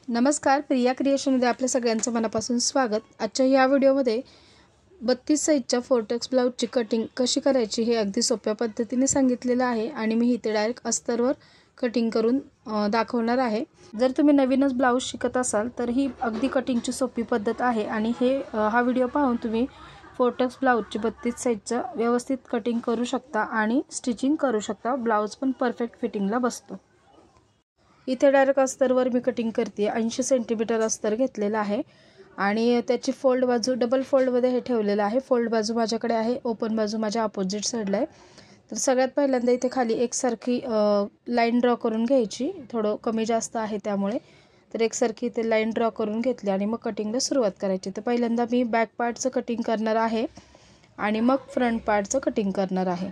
नमस्कार, प्रिया क्रिएशनमध्ये आपल्या सगळ्यांचं मनापासून स्वागत। आजच्या या व्हिडिओमध्ये 32 साइजच्या फोर्टेक्स ब्लाउजची कटिंग कशी करायची हे अगदी सोप्या पद्धतीने सांगितलेलं आहे आणि मी इथे डायरेक्ट अस्तरवर कटिंग करून दाखवणार आहे। जर तुम्ही नवीनच ब्लाउज शिकत असाल तर ही अगदी कटिंगची सोपी पद्धत आहे आणि हा व्हिडिओ पाहून तुम्ही फोर्टेक्स ब्लाउजची 32 साइजचं व्यवस्थित कटिंग करू शकता आणि स्टिचिंग करू शकता। ब्लाउज पण परफेक्ट फिटिंगला बसतो। इथे डायरेक्ट अस्तरवर मी कटिंग करते। 80 सेंटीमीटर अस्तर घेतलेला आहे आणि त्याची फोल्ड बाजू डबल फोल्डमध्ये हे ठेवलेलं आहे। फोल्ड बाजू माझ्याकडे आहे, ओपन बाजू माझ्या अपोजिट साइडला आहे। तर सगळ्यात पहिल्यांदा इथे खाली एकसारखी लाईन ड्रॉ करून घ्यायची। थोडं कमी जास्त आहे त्यामुळे तर एकसारखी इथे लाईन ड्रॉ करून घेतली आणि मग कटिंगला सुरुवात करायची। तर पहिल्यांदा मी बॅक पार्टचं कटिंग करणार आहे आणि मग फ्रंट पार्टचं कटिंग करणार आहे।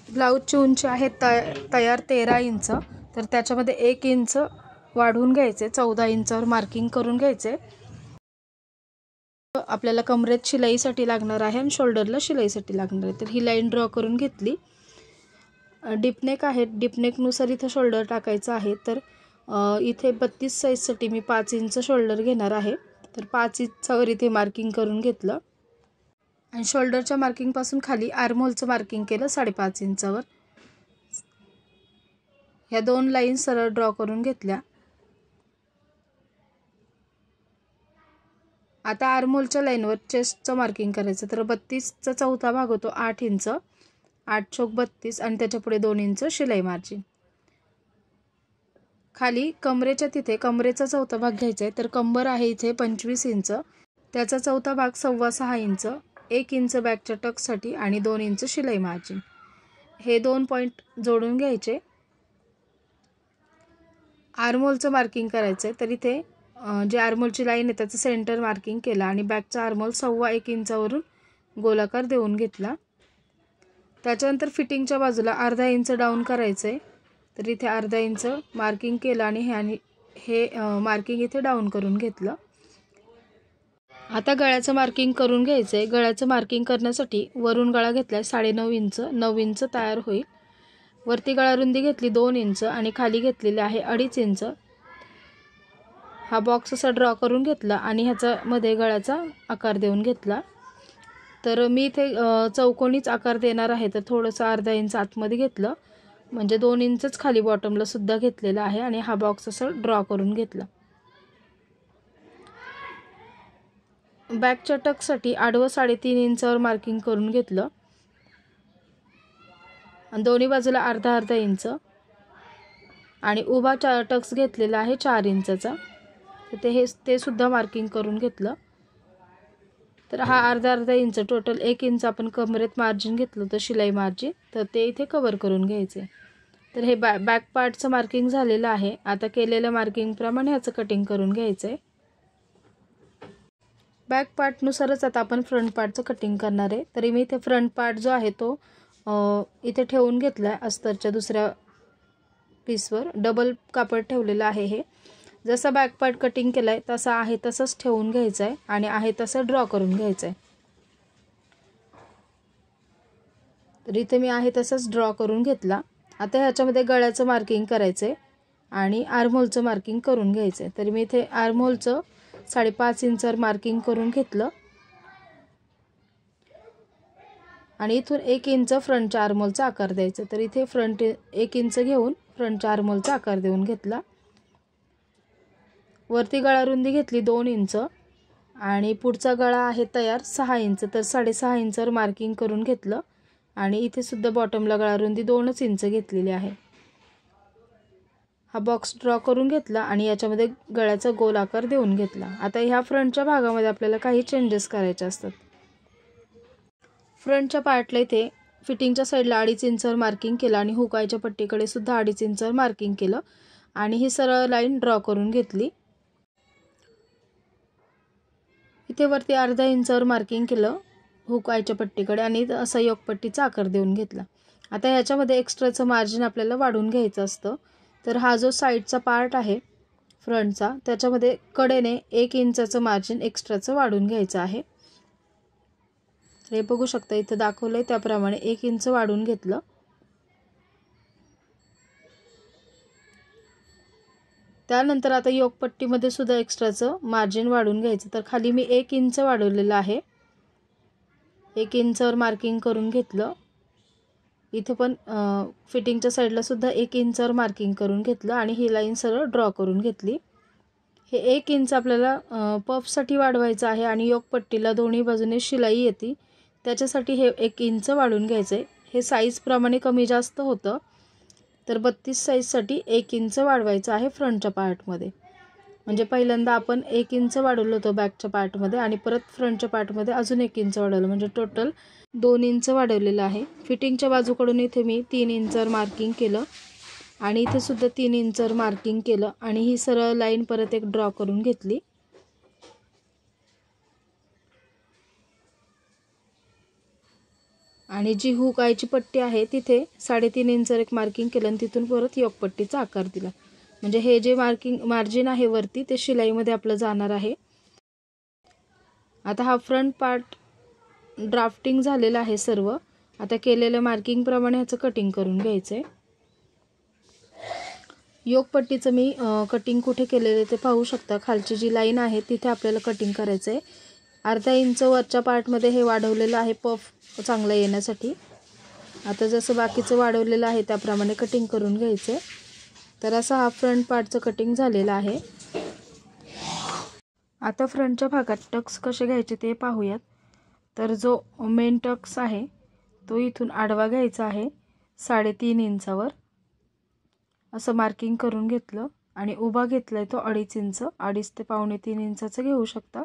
ब्लाउजची उंची आहे तयार 13 इंच। तर त्याच्यामध्ये 1 इंच वाढवून घ्यायचे, 14 इंचावर मार्किंग करून घ्यायचे। आपल्याला कमरेत शिलाईसाठी लागणार आहे आणि शोल्डरला शिलाईसाठी लागणार आहे। तर ही लाईन ड्रॉ करून घेतली। डिपनेक आहे, डिपनेकनुसार इथे शोल्डर टाकायचं आहे। तर इथे 32 साइजसाठी मी 5 इंच शोल्डर घेणार आहे। तर 5 इंचावर इथे मार्किंग करून घेतलं आणि शोल्डरच्या मार्किंगपासून खाली आर्महोलचं मार्किंग केलं 5.5 इंचावर। ह्या दोन लाईन सरळ ड्रॉ करून घेतल्या। आता आर्महोलच्या लाईनवर चेस्टचं मार्किंग करायचं। तर 32चा चौथा भाग होतो 8 इंच, 8 चौक 32 आणि त्याच्या पुढे 2 इंच शिलाई मार्जिन। खाली कमरेच्या तिथे कमरेचा चौथा भाग घ्यायचा आहे। तर कंबर आहे इथे 25 इंच, त्याचा चौथा भाग 6.25 इंच, 1 इंच बॅकच्या टक्ससाठी आणि 2 इंच शिलाई मार्जिन। हे दोन पॉइंट जोडून घ्यायचे। आर्महोलचं मार्किंग करायचं आहे। तर इथे जे आर्महोलची लाईन आहे त्याचं सेंटर मार्किंग केलं आणि बॅकचा आर्महोल 1.25 इंचावरून गोलाकार देऊन घेतला। त्याच्यानंतर फिटिंगच्या बाजूला अर्धा इंच डाऊन करायचं आहे। तर इथे अर्धा इंच मार्किंग केलं आणि हे मार्किंग इथे डाऊन करून घेतलं। आता गळ्याचं मार्किंग करून घ्यायचं आहे। गळ्याचं मार्किंग करण्यासाठी वरून गळा घेतला 9.5 इंच, 9 इंच तयार होईल। वरती गळा रुंदी घेतली 2 इंच आणि खाली घेतलेली आहे 2.5 इंच। हा बॉक्स असा ड्रॉ करून घेतला आणि ह्याचा मध्ये गळ्याचा आकार देऊन घेतला। तर मी इथे चौकोनीच आकार देणार आहे। तर थोडंसं अर्धा इंच आतमध्ये घेतलं, म्हणजे 2 इंचच खाली बॉटमला सुद्धा घेतलेला आहे आणि हा बॉक्स असा ड्रॉ करून घेतला। बॅकच्या टक्ससाठी आडवं 3.5 इंचावर मार्किंग करून घेतलं आणि दोन्ही बाजूला अर्धा इंच आणि उभा टक्स घेतलेला आहे 4 इंचचा। तर ते सुद्धा मार्किंग करून घेतलं। तर हा अर्धा इंच टोटल 1 इंच आपण कमरेत मार्जिन घेतलं होतं शिलाई मार्जिन, तर ते इथे कव्हर करून घ्यायचे। तर हे बॅक पार्टचं मार्किंग झालेलं आहे। आता केलेल्या मार्किंगप्रमाणे ह्याचं कटिंग करून घ्यायचं आहे। बॅक पार्टनुसारच आता आपण फ्रंट पार्टचं कटिंग करणार आहे। तरी मी इथे फ्रंट पार्ट जो आहे तो इथे ठेवून घेतला आहे अस्तरच्या दुसऱ्या पीसवर। डबल कापड ठेवलेलं आहे। हे जसं बॅक पार्ट कटिंग केलं आहे तसं आहे तसंच ठेवून घ्यायचं आहे आणि आहे तसं ड्रॉ करून घ्यायचं आहे। तर इथे मी आहे तसंच ड्रॉ करून घेतला। आता ह्याच्यामध्ये गळ्याचं मार्किंग करायचं आहे आणि आर्महोलचं मार्किंग करून घ्यायचं आहे। तर मी इथे आर्महोलचं 5.5 इंचावर मार्किंग करून घेतलं आणि इथून 1 इंच फ्रंटच्या आर्महोलचा आकार द्यायचा। तर इथे फ्रंट 1 इंच घेऊन फ्रंटच्या आर्महोलचा आकार देऊन घेतला। वरती गळा रुंदी घेतली 2 इंच आणि पुढचा गळा आहे तयार 6 इंच। तर 6.5 इंचावर मार्किंग करून घेतलं आणि इथे सुद्धा बॉटमला गळा रुंदी 2 इंच घेतलेली आहे। हा बॉक्स ड्रॉ करून घेतला आणि याच्यामध्ये गळ्याचा गोल आकार देऊन घेतला। आता ह्या फ्रंटच्या भागामध्ये आपल्याला काही चेंजेस करायचे असतात। फ्रंटच्या पार्टला इथे फिटिंगच्या साईडला 2.5 इंचावर मार्किंग केलं आणि हुकायच्या पट्टीकडे सुद्धा 2.5 इंचावर मार्किंग केलं आणि ही सरळ लाईन ड्रॉ करून घेतली। इथे वरती अर्धा इंचावर मार्किंग केलं हुकायच्या पट्टीकडे आणि असा योकपट्टीचा आकार देऊन घेतला। आता ह्याच्यामध्ये एक्स्ट्राचं मार्जिन आपल्याला वाढवून घ्यायचं असतं। तर हा जो साईडचा पार्ट आहे फ्रंटचा त्याच्यामध्ये कडेने 1 इंचाचं मार्जिन एक्स्ट्राचं वाढवून घ्यायचं आहे। हे बघू शकता इथं दाखवलंय त्याप्रमाणे 1 इंच वाढवून घेतलं। त्यानंतर आता योगपट्टीमध्ये सुद्धा एक्स्ट्राचं मार्जिन वाढवून घ्यायचं. तर खाली मी 1 इंच वाढवलेलं आहे. 1 इंचवर मार्किंग करून घेतलं. इथे पण फिटिंगच्या साईडला सुद्धा 1 इंचवर मार्किंग करून घेतलं आणि ही लाईन सरळ ड्रॉ करून घेतली. हे 1 इंच आपल्याला पफसाठी वाढवायचं आहे आणि योगपट्टीला दोन्ही बाजूने शिलाई येते, त्याच्यासाठी हे 1 इंच वाढवून घ्यायचं आहे. हे साईजप्रमाणे कमी जास्त होतं, तर 32 साईजसाठी 1 इंच वाढवायचं आहे फ्रंटच्या पार्टमध्ये. म्हणजे पहिल्यांदा आपण 1 इंच वाढवलं होतं बॅकच्या पार्टमध्ये आणि परत फ्रंटच्या पार्टमध्ये अजून 1 इंच वाढवलं, म्हणजे टोटल 2 इंच वाढवलेलं आहे. फिटिंगच्या बाजूकडून इथे मी 3 इंचवर मार्किंग केलं आणि इथे सुद्धा 3 इंचवर मार्किंग केलं आणि ही सरळ लाईन परत एक ड्रॉ करून घेतली. आणि जी हुक आयची पट्टी आहे तिथे 3.5 इंचवर एक मार्किंग केलं आणि तिथून परत योगपट्टीचा आकार दिला. म्हणजे हे जे मार्जिन आहे वरती ते शिलाईमध्ये आपलं जाणार आहे. आता हा फ्रंट पार्ट ड्राफ्टिंग झालेला आहे सर्व. आता केलेल्या मार्किंग प्रमाणे ह्याचं कटिंग करून घ्यायचं आहे. योगपट्टीचं मी कटिंग कुठे केलेलं ते पाहू शकता. खालची जी लाईन आहे तिथे आपल्याला कटिंग करायचं आहे. अर्धा इंच वरच्या पार्टमध्ये हे वाढवलेलं आहे पफ चांगला येण्यासाठी. आता जसं बाकीचं वाढवलेलं आहे त्याप्रमाणे कटिंग करून घ्यायचं आहे. तर असा हा फ्रंट पार्टचं कटिंग झालेलं आहे. आता फ्रंटच्या भागात टक्स कसे घ्यायचे ते पाहूयात. तर जो मेन टक्स आहे तो इथून आडवा घ्यायचा आहे 3.5 इंचावर. असं मार्किंग करून घेतलं आणि उभा घेतलाय तो 2.5 इंच, 2.5 ते 2.25 इंचाचं घेऊ शकता.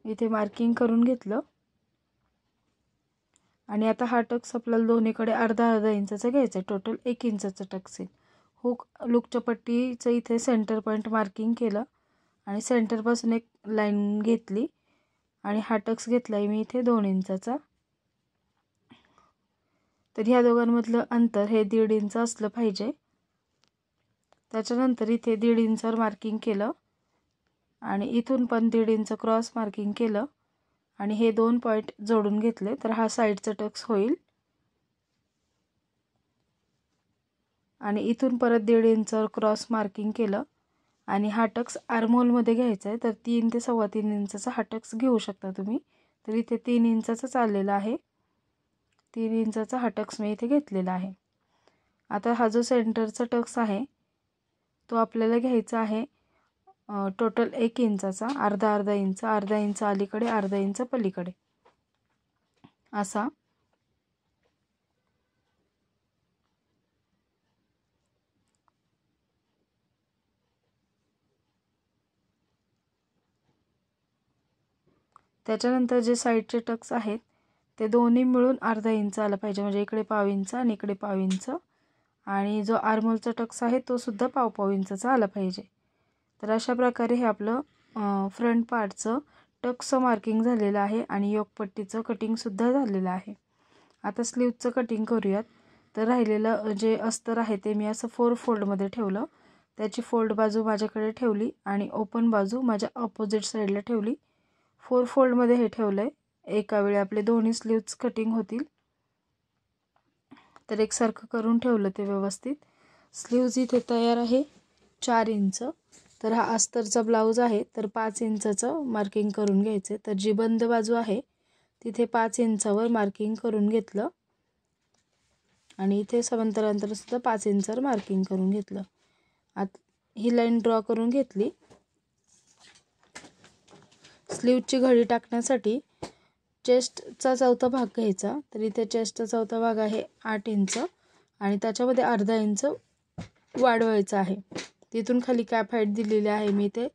इथे मार्किंग करून घेतलं आणि आता हा टक्स आपल्याला दोन्हीकडे अर्धा इंचाचा घ्यायचा आहे. टोटल 1 इंचाचा टक्स येईल. हुक लुकच्या पट्टीचं इथे सेंटर पॉईंट मार्किंग केलं आणि सेंटरपासून एक लाईन घेतली आणि हा टक्स घेतला आहे मी इथे 2 इंचाचा. तर ह्या दोघांमधलं अंतर हे 1.5 इंच असलं पाहिजे. त्याच्यानंतर इथे 1.5 इंचावर मार्किंग केलं आणि इथून पण 1.5 इंच क्रॉस मार्किंग केलं आणि हे 2 पॉईंट जोडून घेतले. तर हा साईडचा टक्स होईल आणि इथून परत 1.5 इंचावर क्रॉस मार्किंग केलं आणि हा टक्स आर्महोलमध्ये घ्यायचा आहे. तर 3 ते 3.25 इंचाचा हा टक्स घेऊ शकता तुम्ही. तर इथे 3 इंचाचा चाललेला आहे. 3 इंचाचा हा टक्स मी इथे घेतलेला आहे. आता हा जो सेंटरचा टक्स आहे तो आपल्याला घ्यायचा आहे टोटल 1 इंचाचा, अर्धा इंच, अर्धा इंच अलीकडे, अर्धा इंच पलीकडे असा. त्याच्यानंतर जे साईडचे टक्स आहेत ते दोन्ही मिळून अर्धा इंच आला पाहिजे. म्हणजे इकडे 1/2 इंच आणि इकडे 1/2 इंच आणि जो आर्महोलचा टक्स आहे तो सुद्धा 1/2 इंचाचा आला पाहिजे. तर अशा प्रकारे हे आपलं फ्रंट पार्टचं टक्स मार्किंग झालेलं आहे आणि योगपट्टीचं कटिंगसुद्धा झालेलं आहे. आता स्लीवचं कटिंग करूयात. तर राहिलेलं जे अस्तर आहे ते मी असं 4 फोल्डमध्ये ठेवलं. त्याची फोल्ड बाजू माझ्याकडे ठेवली आणि ओपन बाजू माझ्या अपोजिट साईडला ठेवली. 4 फोल्डमध्ये हे ठेवलं आहे. एका वेळी आपले दोन्ही स्लीव्ज कटिंग होतील. तर एकसारखं करून ठेवलं ते व्यवस्थित. स्लीव्ज इथे तयार आहे 4 इंच. तर हा अस्तरचा ब्लाऊज आहे तर 5 इंचाचं मार्किंग करून घ्यायचं. तर जी बंद बाजू आहे तिथे 5 इंचावर मार्किंग करून घेतलं आणि इथे समांतरांतर सुद्धा 5 इंचावर मार्किंग करून घेतलं. आता ही लाईन ड्रॉ करून घेतली. स्लीवची घडी टाकण्यासाठी चेस्टचा चौथा भाग घ्यायचा. तर इथे चेस्टचा चौथा भाग आहे 8 इंच आणि त्याच्यामध्ये अर्धा इंच वाढवायचा आहे. तिथून खाली कॅप हाईट दिलेली आहे मी इथे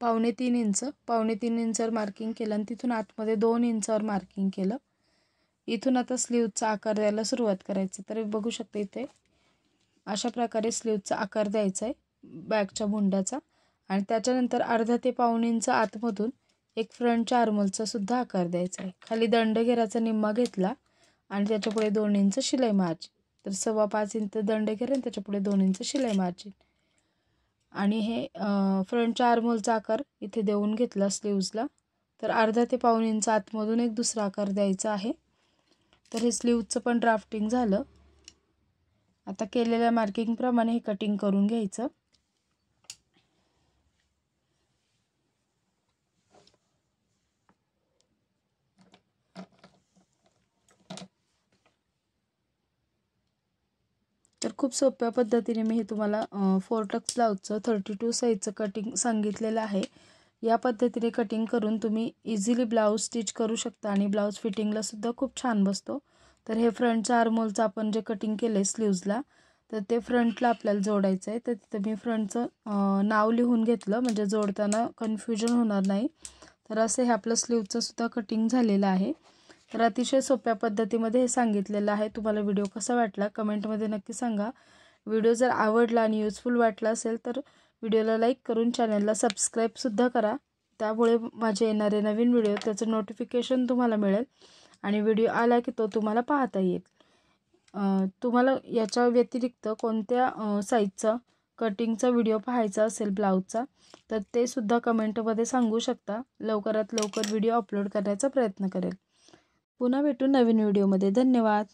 2.25 इंच. 2.25 इंचावर मार्किंग केलं आणि तिथून आतमध्ये 2 इंचावर मार्किंग केलं. इथून आता स्लीवचा आकार द्यायला सुरुवात करायची. तर बघू शकता इथे अशा प्रकारे स्लीवचा आकार द्यायचा आहे बॅकच्या मुंड्याचा आणि त्याच्यानंतर अर्धा ते 1.25 इंच आतमधून एक फ्रंटच्या आर्महोलचा सुद्धा आकार द्यायचा आहे. खाली दंडघेराचा निम्मा घेतला आणि त्याच्यापुढे 2 इंच शिलाई मार्जिन. तर 5.25 इंच दंडघेर आणि त्याच्यापुढे 2 इंच शिलाई मार्जिन आणि हे फ्रंटच्या आर्महोलचा आकार इथे देऊन घेतला स्लीव्जला. तर अर्धा ते 1.25 इंच आतमधून एक दुसरा आकार द्यायचा आहे. तर हे स्लीवचं पण ड्राफ्टिंग झालं. आता केलेल्या मार्किंगप्रमाणे हे कटिंग करून घ्यायचं. तर खूप सोप्या पद्धतीने मी हे तुम्हाला 4 टक्स ब्लाऊजचं 32 साईजचं कटिंग सांगितलेलं आहे. या पद्धतीने कटिंग करून तुम्ही इझिली ब्लाऊज स्टिच करू शकता आणि ब्लाऊज फिटिंगला सुद्धा खूप छान बसतो. तर हे फ्रंटचं आर्महोलचं आपण जे कटिंग केलं आहे स्लीव्जला, तर ते फ्रंटला आपल्याला जोडायचं आहे. तर तिथं मी फ्रंटचं नाव लिहून घेतलं म्हणजे जोडताना कन्फ्युजन होणार नाही. तर असं हे आपलं स्लीवचं सुद्धा कटिंग झालेलं आहे. तर अतिशय सोप्या पद्धतीमध्ये हे सांगितलेलं आहे. तुम्हाला व्हिडिओ कसा वाटला कमेंटमध्ये नक्की सांगा. व्हिडिओ जर आवडला आणि युजफुल वाटला असेल तर व्हिडिओला लाईक करून चॅनलला सबस्क्राईबसुद्धा करा. त्यामुळे माझे येणारे नवीन व्हिडिओ त्याचं नोटिफिकेशन तुम्हाला मिळेल आणि व्हिडिओ आला की तो तुम्हाला पाहता येईल. तुम्हाला याच्या व्यतिरिक्त कोणत्या साईजचा कटिंगचा व्हिडिओ पाहायचा असेल ब्लाऊजचा तर ते सुद्धा कमेंटमध्ये सांगू शकता. लवकरात लवकर व्हिडिओ अपलोड करण्याचा प्रयत्न करेल. पुन्हा भेटू नवीन व्हिडिओमध्ये. धन्यवाद.